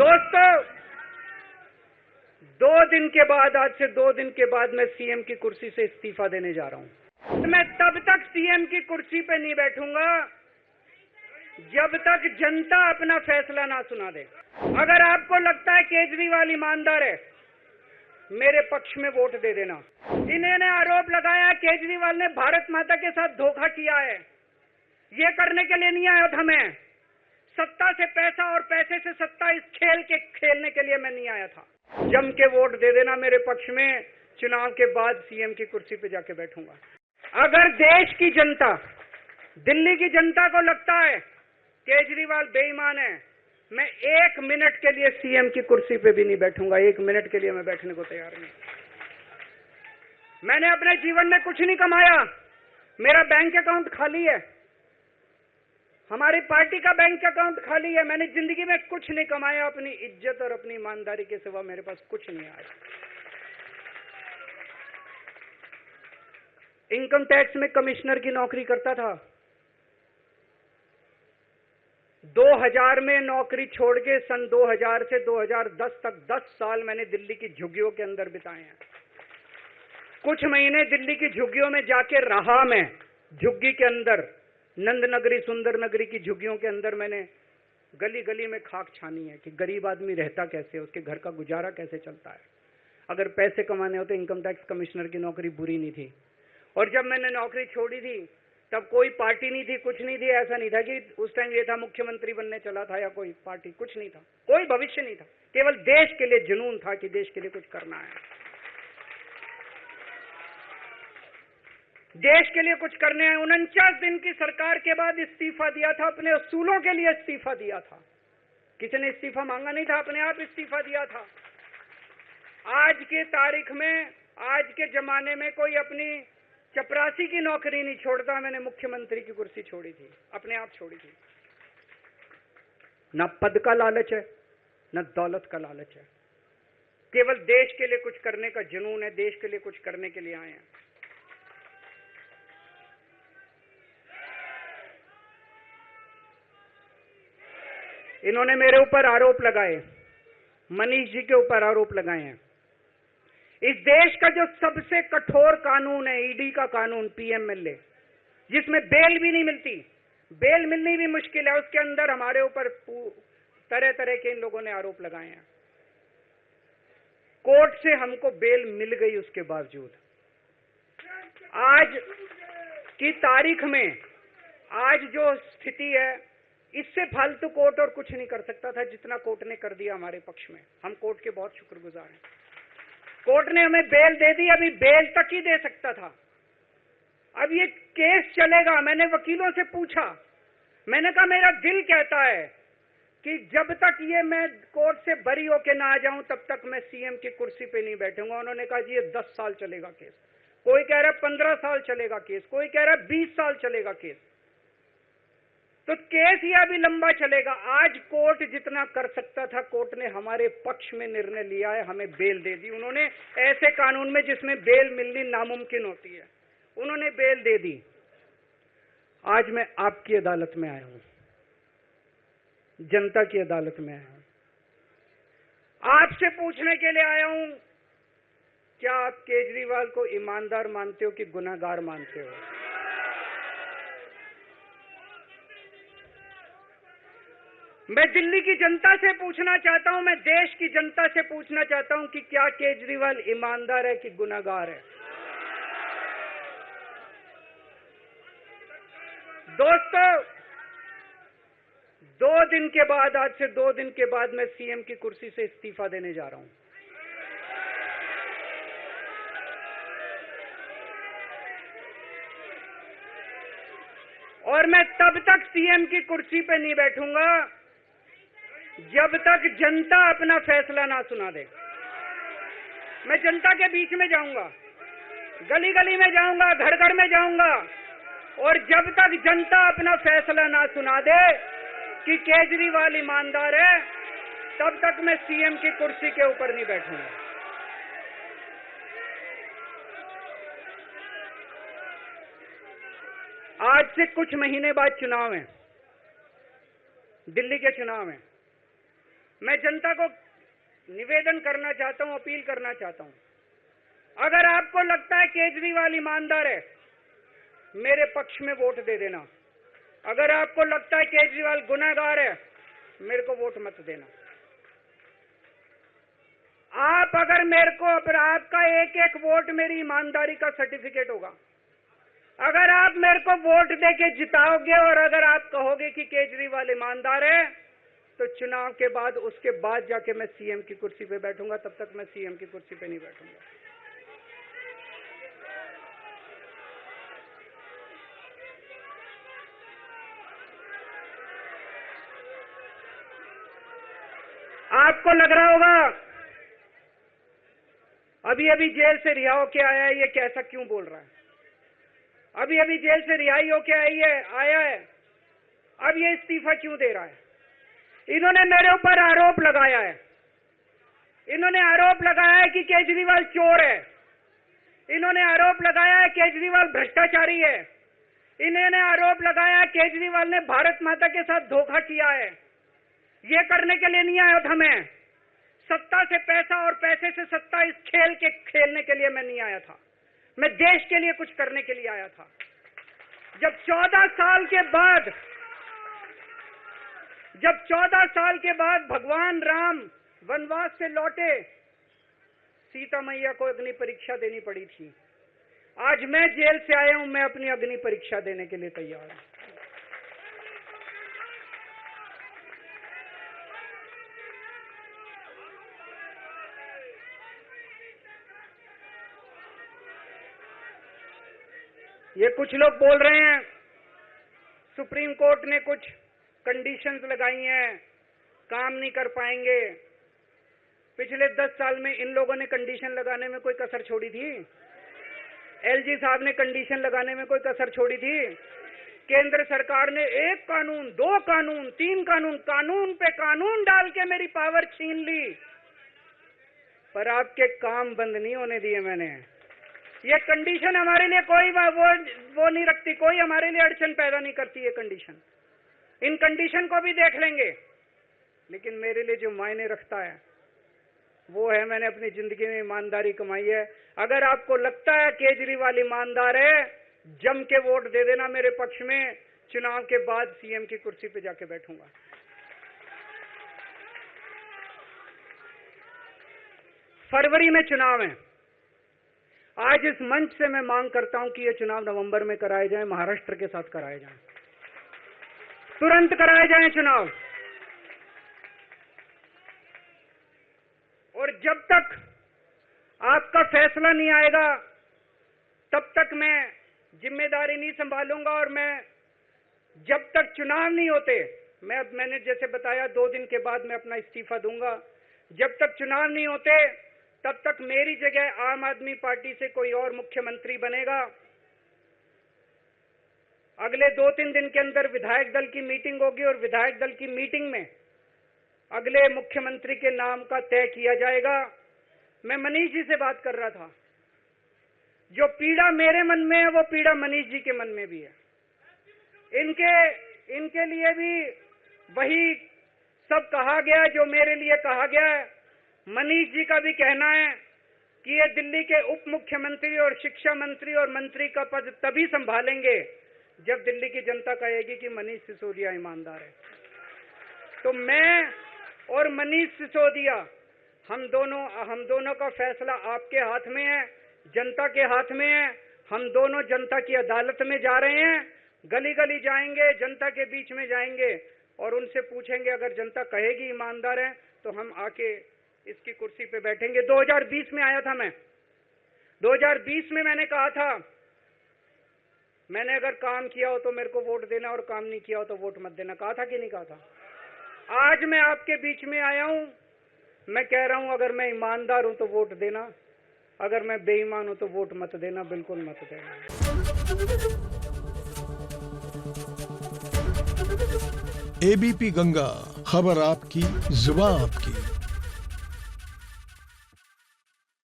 दोस्तों, 2 दिन के बाद, आज से 2 दिन के बाद मैं सीएम की कुर्सी से इस्तीफा देने जा रहा हूं। मैं तब तक सीएम की कुर्सी पे नहीं बैठूंगा जब तक जनता अपना फैसला ना सुना दे। अगर आपको लगता है केजरीवाल ईमानदार है, मेरे पक्ष में वोट दे देना। इन्होंने आरोप लगाया केजरीवाल ने भारत माता के साथ धोखा किया है। ये करने के लिए नहीं आया था मैं, सत्ता से पैसा और पैसे से सत्ता, इस खेल के खेलने के लिए मैं नहीं आया था। जम के वोट दे देना मेरे पक्ष में, चुनाव के बाद सीएम की कुर्सी पे जाके बैठूंगा। अगर देश की जनता, दिल्ली की जनता को लगता है केजरीवाल बेईमान है, मैं 1 मिनट के लिए सीएम की कुर्सी पे भी नहीं बैठूंगा। 1 मिनट के लिए मैं बैठने को तैयार नहीं। मैंने अपने जीवन में कुछ नहीं कमाया, मेरा बैंक अकाउंट खाली है, हमारी पार्टी का बैंक अकाउंट खाली है। मैंने जिंदगी में कुछ नहीं कमाया, अपनी इज्जत और अपनी ईमानदारी के सिवा मेरे पास कुछ नहीं आया। इनकम टैक्स में कमिश्नर की नौकरी करता था, 2000 में नौकरी छोड़ के सन 2000 से 2010 तक 10 साल मैंने दिल्ली की झुग्गियों के अंदर बिताए हैं। कुछ महीने दिल्ली की झुग्गियों में जाके रहा मैं, झुग्गी के अंदर, नंद नगरी, सुंदर नगरी की झुग्गियों के अंदर मैंने गली गली में खाक छानी है कि गरीब आदमी रहता कैसे, उसके घर का गुजारा कैसे चलता है। अगर पैसे कमाने होते, इनकम टैक्स कमिश्नर की नौकरी बुरी नहीं थी। और जब मैंने नौकरी छोड़ी थी तब कोई पार्टी नहीं थी, कुछ नहीं थी। ऐसा नहीं था कि उस टाइम ये था मुख्यमंत्री बनने चला था या कोई पार्टी, कुछ नहीं था, कोई भविष्य नहीं था। केवल देश के लिए जुनून था कि देश के लिए कुछ करना है, देश के लिए कुछ करने हैं। 49 दिन की सरकार के बाद इस्तीफा दिया था, अपने असूलों के लिए इस्तीफा दिया था। किसी ने इस्तीफा मांगा नहीं था, अपने आप इस्तीफा दिया था। आज की तारीख में, आज के जमाने में कोई अपनी चपरासी की नौकरी नहीं छोड़ता। मैंने मुख्यमंत्री की कुर्सी छोड़ी थी, अपने आप छोड़ी थी। न पद का लालच है, न दौलत का लालच है, केवल देश के लिए कुछ करने का जुनून है, देश के लिए कुछ करने के लिए आए हैं। इन्होंने मेरे ऊपर आरोप लगाए, मनीष जी के ऊपर आरोप लगाए हैं। इस देश का जो सबसे कठोर कानून है, ईडी का कानून, पीएमएलए, जिसमें बेल भी नहीं मिलती, बेल मिलनी भी मुश्किल है, उसके अंदर हमारे ऊपर तरह तरह के इन लोगों ने आरोप लगाए हैं। कोर्ट से हमको बेल मिल गई, उसके बावजूद आज की तारीख में, आज जो स्थिति है, इससे फालतू कोर्ट और कुछ नहीं कर सकता था जितना कोर्ट ने कर दिया हमारे पक्ष में। हम कोर्ट के बहुत शुक्रगुजार हैं। कोर्ट ने हमें बेल दे दी, अभी बेल तक ही दे सकता था। अब ये केस चलेगा। मैंने वकीलों से पूछा, मैंने कहा मेरा दिल कहता है कि जब तक ये मैं कोर्ट से बरी होके ना आ जाऊं तब तक मैं सीएम की कुर्सी पे नहीं बैठूंगा। उन्होंने कहा जी ये 10 साल चलेगा केस, कोई कह रहा है 15 साल चलेगा केस, कोई कह रहा है 20 साल चलेगा केस। तो केस ये अभी लंबा चलेगा। आज कोर्ट जितना कर सकता था, कोर्ट ने हमारे पक्ष में निर्णय लिया है, हमें बेल दे दी। उन्होंने ऐसे कानून में जिसमें बेल मिलनी नामुमकिन होती है, उन्होंने बेल दे दी। आज मैं आपकी अदालत में आया हूं, जनता की अदालत में आया हूं, आपसे पूछने के लिए आया हूं, क्या आप केजरीवाल को ईमानदार मानते हो कि गुनहगार मानते हो? मैं दिल्ली की जनता से पूछना चाहता हूं, मैं देश की जनता से पूछना चाहता हूं कि क्या केजरीवाल ईमानदार है कि गुनहगार है? दोस्तों, 2 दिन के बाद, आज से 2 दिन के बाद मैं सीएम की कुर्सी से इस्तीफा देने जा रहा हूं। और मैं तब तक सीएम की कुर्सी पे नहीं बैठूंगा जब तक जनता अपना फैसला ना सुना दे। मैं जनता के बीच में जाऊंगा, गली गली में जाऊंगा, घर घर में जाऊंगा, और जब तक जनता अपना फैसला ना सुना दे कि केजरीवाल ईमानदार है, तब तक मैं सीएम की कुर्सी के ऊपर नहीं बैठूंगा। आज से कुछ महीने बाद चुनाव है, दिल्ली के चुनाव हैं। मैं जनता को निवेदन करना चाहता हूं, अपील करना चाहता हूं, अगर आपको लगता है केजरीवाल ईमानदार है, मेरे पक्ष में वोट दे देना। अगर आपको लगता है केजरीवाल गुनहगार है, मेरे को वोट मत देना। आप अगर मेरे को, अगर आपका एक एक वोट मेरी ईमानदारी का सर्टिफिकेट होगा। अगर आप मेरे को वोट देके जिताओगे और अगर आप कहोगे कि केजरीवाल ईमानदार है, तो चुनाव के बाद, उसके बाद जाके मैं सीएम की कुर्सी पे बैठूंगा। तब तक मैं सीएम की कुर्सी पे नहीं बैठूंगा। आपको लग रहा होगा अभी अभी जेल से रिहा होके आया है, ये कैसा क्यों बोल रहा है? अभी अभी जेल से रिहाई होके आया है, अब ये इस्तीफा क्यों दे रहा है? इन्होंने मेरे ऊपर आरोप लगाया है। इन्होंने आरोप लगाया है कि केजरीवाल चोर है। इन्होंने आरोप लगाया है केजरीवाल भ्रष्टाचारी है। इन्होंने आरोप लगाया है केजरीवाल ने भारत माता के साथ धोखा किया है। ये करने के लिए नहीं आया था मैं। सत्ता से पैसा और पैसे से सत्ता, इस खेल के खेलने के लिए मैं नहीं आया था। मैं देश के लिए कुछ करने के लिए आया था। जब 14 साल के बाद भगवान राम वनवास से लौटे, सीता मैया को अग्नि परीक्षा देनी पड़ी थी। आज मैं जेल से आया हूं, मैं अपनी अग्नि परीक्षा देने के लिए तैयार हूं। ये कुछ लोग बोल रहे हैं सुप्रीम कोर्ट ने कुछ कंडीशंस लगाई हैं, काम नहीं कर पाएंगे। पिछले 10 साल में इन लोगों ने कंडीशन लगाने में कोई कसर छोड़ी थी? एलजी साहब ने कंडीशन लगाने में कोई कसर छोड़ी थी? केंद्र सरकार ने 1 कानून, 2 कानून, 3 कानून, कानून पे कानून डाल के मेरी पावर छीन ली, पर आपके काम बंद नहीं होने दिए मैंने। ये कंडीशन हमारे लिए कोई वो नहीं रखती, कोई हमारे लिए अड़चन पैदा नहीं करती ये कंडीशन। इन कंडीशन को भी देख लेंगे, लेकिन मेरे लिए जो मायने रखता है वो है, मैंने अपनी जिंदगी में ईमानदारी कमाई है। अगर आपको लगता है केजरीवाल ईमानदार है, जम के वोट दे देना मेरे पक्ष में। चुनाव के बाद सीएम की कुर्सी पे जाके बैठूंगा। फरवरी में चुनाव है। आज इस मंच से मैं मांग करता हूं कि ये चुनाव नवंबर में कराए जाएं, महाराष्ट्र के साथ कराए जाएं, तुरंत कराए जाएं चुनाव। और जब तक आपका फैसला नहीं आएगा, तब तक मैं जिम्मेदारी नहीं संभालूंगा। और मैं, जब तक चुनाव नहीं होते, मैंने जैसे बताया 2 दिन के बाद मैं अपना इस्तीफा दूंगा। जब तक चुनाव नहीं होते, तब तक मेरी जगह आम आदमी पार्टी से कोई और मुख्यमंत्री बनेगा। अगले 2-3 दिन के अंदर विधायक दल की मीटिंग होगी और विधायक दल की मीटिंग में अगले मुख्यमंत्री के नाम का तय किया जाएगा। मैं मनीष जी से बात कर रहा था। जो पीड़ा मेरे मन में है, वो पीड़ा मनीष जी के मन में भी है। इनके लिए भी वही सब कहा गया जो मेरे लिए कहा गया है। मनीष जी का भी कहना है कि ये दिल्ली के उप मुख्यमंत्री और शिक्षा मंत्री और मंत्री का पद तभी संभालेंगे जब दिल्ली की जनता कहेगी कि मनीष सिसोदिया ईमानदार है। तो मैं और मनीष सिसोदिया, हम दोनों का फैसला आपके हाथ में है, जनता के हाथ में है। हम दोनों जनता की अदालत में जा रहे हैं, गली गली जाएंगे, जनता के बीच में जाएंगे और उनसे पूछेंगे, अगर जनता कहेगी ईमानदार है तो हम आके इसकी कुर्सी पे बैठेंगे। 2020 में आया था मैं। 2020 में मैंने कहा था, मैंने अगर काम किया हो तो मेरे को वोट देना और काम नहीं किया हो तो वोट मत देना। कहा था कि नहीं कहा था? आज मैं आपके बीच में आया हूं, मैं कह रहा हूं, अगर मैं ईमानदार हूं तो वोट देना, अगर मैं बेईमान हूं तो वोट मत देना, बिल्कुल मत देना। एबीपी गंगा, खबर आपकी, जुबान आपकी।